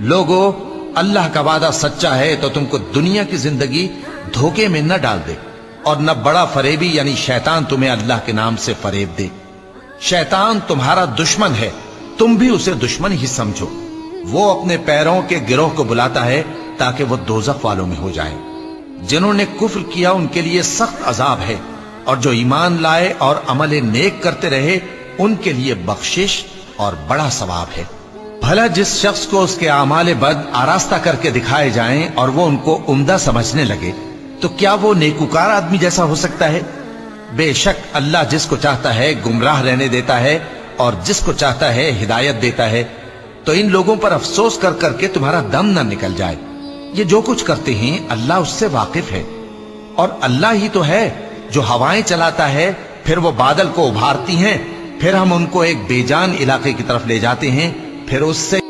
लोगो, अल्लाह का वादा सच्चा है तो तुमको दुनिया की जिंदगी धोखे में न डाल दे और न बड़ा फरेबी यानी शैतान तुम्हें अल्लाह के नाम से फरेब दे। शैतान तुम्हारा दुश्मन है, तुम भी उसे दुश्मन ही समझो। वो अपने पैरों के गिरोह को बुलाता है ताकि वो दोजख वालों में हो जाए। जिन्होंने कुफ्र किया उनके लिए सख्त अजाब है, और जो ईमान लाए और अमल नेक करते रहे उनके लिए बख्शिश और बड़ा सवाब है। भला जिस शख्स को उसके आमाले बद आरास्ता करके दिखाए जाएं और वो उनको उम्दा समझने लगे, तो क्या वो नेकुकार आदमी जैसा हो सकता है? बेशक अल्लाह जिसको चाहता है गुमराह रहने देता है और जिसको चाहता है हिदायत देता है। तो इन लोगों पर अफसोस कर करके तुम्हारा दम न निकल जाए। ये जो कुछ करते हैं अल्लाह उससे वाकिफ है, और अल्लाह ही तो है जो हवाएं चलाता है, फिर वो बादल को उभारती हैं, फिर हम उनको एक बेजान इलाके की तरफ ले जाते हैं, फिर उससे